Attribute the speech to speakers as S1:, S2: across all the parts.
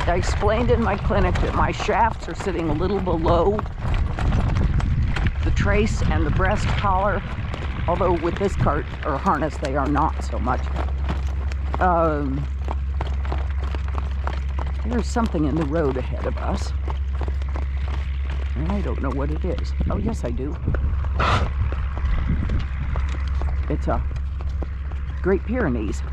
S1: I explained in my clinic that my shafts are sitting a little below the trace and the breast collar, although with this cart or harness they are not so much. There's something in the road ahead of us. And I don't know what it is. Oh, yes, I do. It's a Great Pyrenees.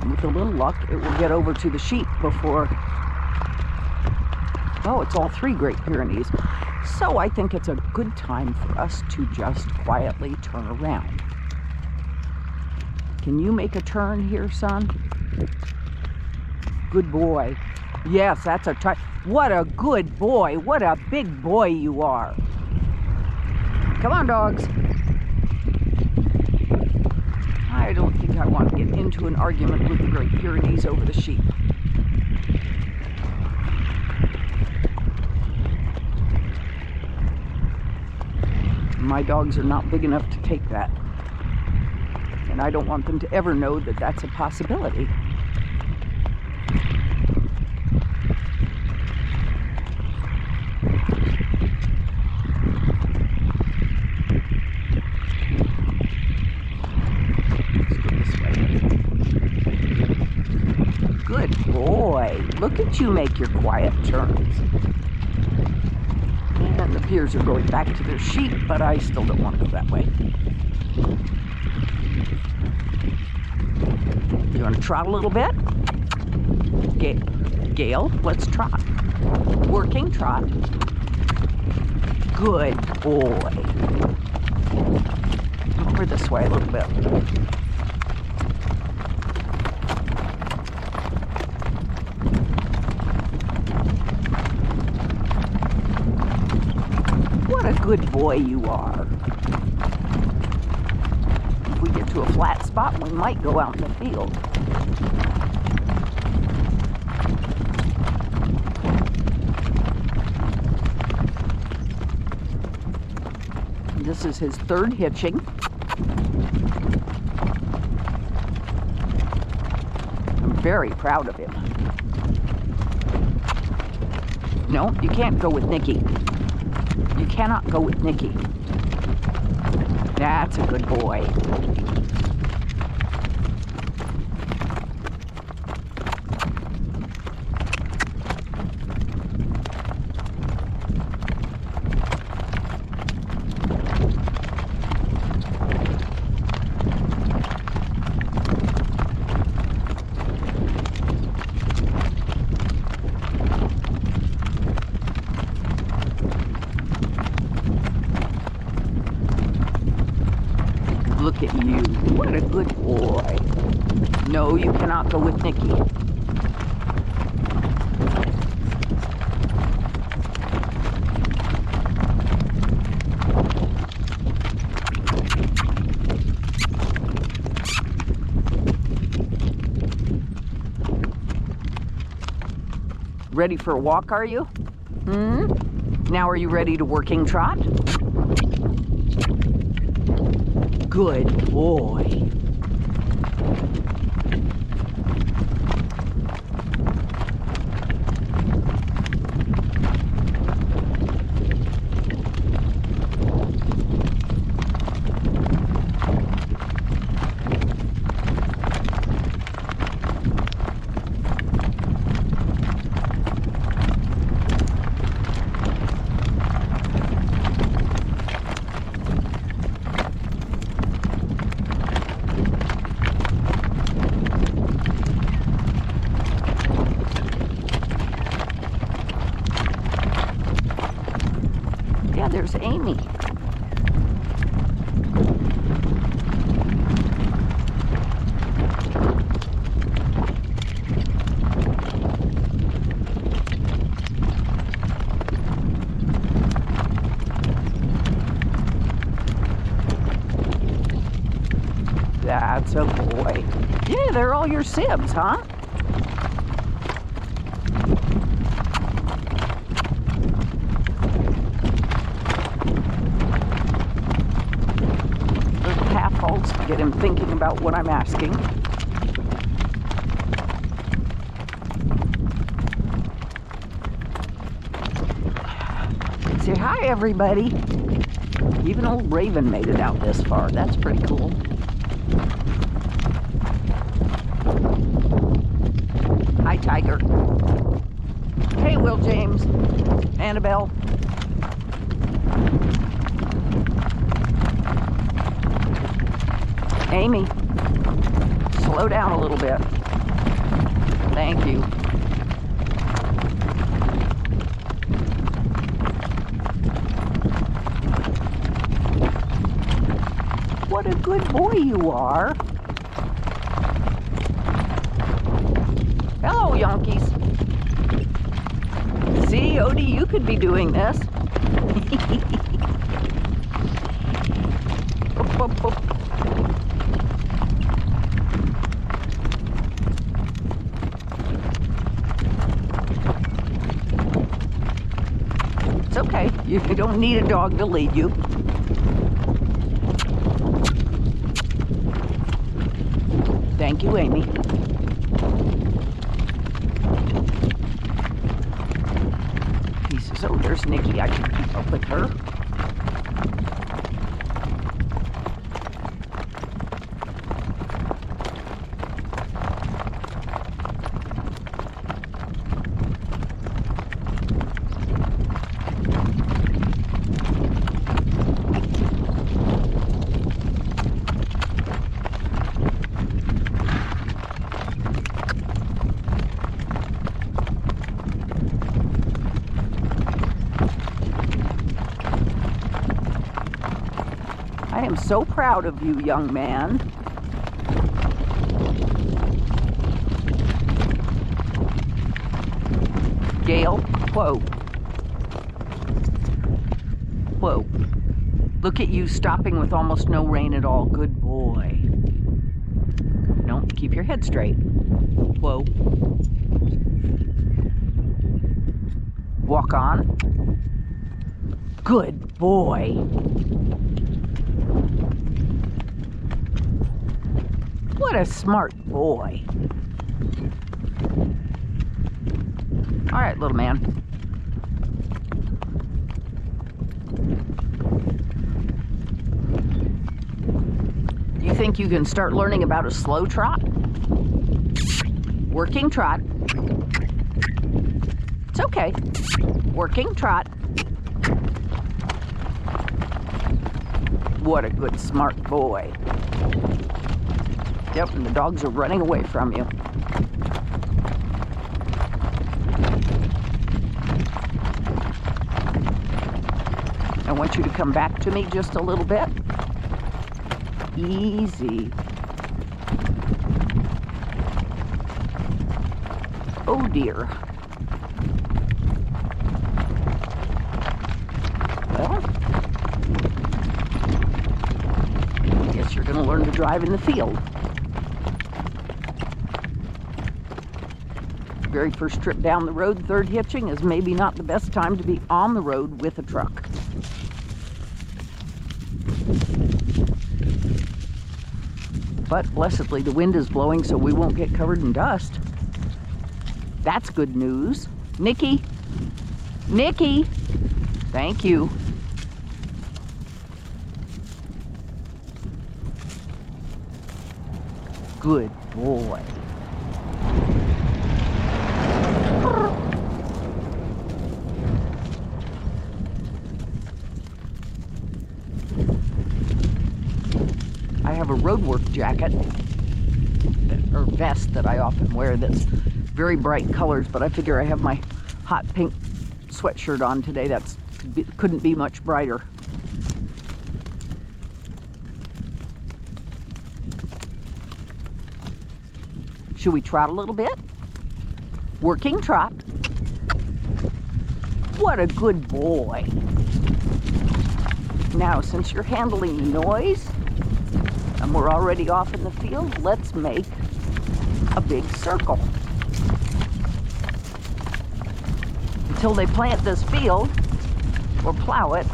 S1: And with a little luck, it will get over to the sheep before... Oh, it's all 3 Great Pyrenees. So I think it's a good time for us to just quietly turn around. Can you make a turn here, son? Good boy. Yes, that's a turn. What a good boy. What a big boy you are. Come on, dogs. I don't think I want to get into an argument with the Great Pyrenees over the sheep. My dogs are not big enough to take that. And I don't want them to ever know that that's a possibility. Good boy. Look at you make your quiet turns. And the peers are going back to their sheep, but I still don't want to go that way. You want to trot a little bit? Gale, let's trot. Working trot. Good boy. Over this way a little bit. What a good boy you are. If we get to a flat spot, we might go out in the field. This is his 3rd hitching. I'm very proud of him. No, you can't go with Nikki. You cannot go with Nikki. That's a good boy. Look at you. What a good boy. No, you cannot go with Nikki. Ready for a walk, are you? Now are you ready to working trot? Good boy. There's Amy. That's a boy. Yeah, they're all your sibs, huh? To get him thinking about what I'm asking. Hi, everybody. Even old Raven made it out this far. That's pretty cool. Hi, Tiger. Hey, Will James. Annabelle. Amy, slow down a little bit. Thank you. What a good boy you are. Hello, Yankees. See, Odie, you could be doing this. Oop, oop, oop. It's okay. You don't need a dog to lead you. Thank you, Amy. He says, oh, there's Nikki. I can keep up with her. I am so proud of you, young man. Gale, whoa. Whoa. Look at you stopping with almost no rain at all. Good boy. No, keep your head straight. Whoa. Walk on. Good boy. What a smart boy. All right, little man. You think you can start learning about a slow trot? Working trot. It's okay. Working trot. What a good, smart boy. Yep, and the dogs are running away from you. I want you to come back to me just a little bit. Easy. Oh dear. Well, I guess you're going to learn to drive in the field. Very first trip down the road, third hitching, is maybe not the best time to be on the road with a truck. But blessedly, the wind is blowing, so we won't get covered in dust. That's good news. Nikki! Nikki! Thank you. Good boy. I have a roadwork jacket or vest that I often wear that's very bright colors, but I figure I have my hot pink sweatshirt on today. That's couldn't be much brighter. Should we trot a little bit? Working trot. What a good boy. Now, since you're handling the noise, and we're already off in the field, let's make a big circle. Until they plant this field, or plow it,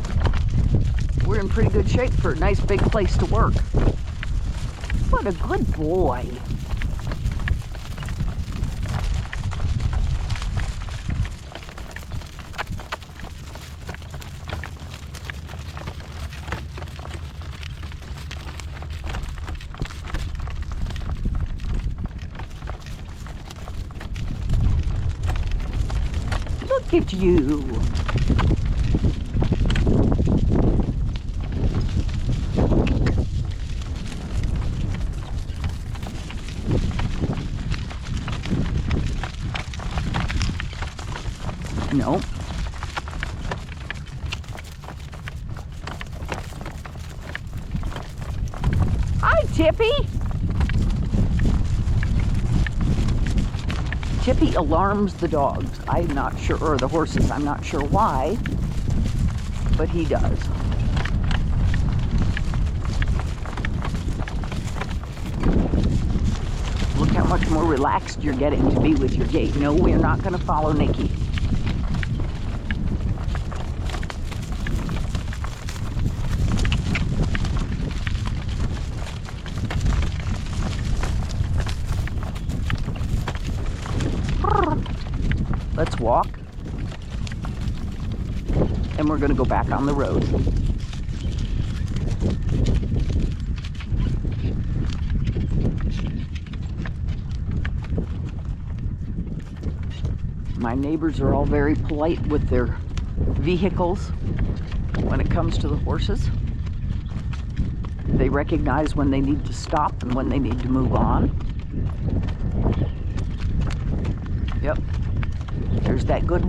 S1: we're in pretty good shape for a nice big place to work. What a good boy. It's you. No. Hi, Tippy. Tippy alarms the dogs. I'm not sure, or the horses. I'm not sure why, but he does. Look how much more relaxed you're getting to be with your gate. No, we're not going to follow Nikki. Let's walk, and we're going to go back on the road. My neighbors are all very polite with their vehicles when it comes to the horses. They recognize when they need to stop and when they need to move on. Yep. There's that good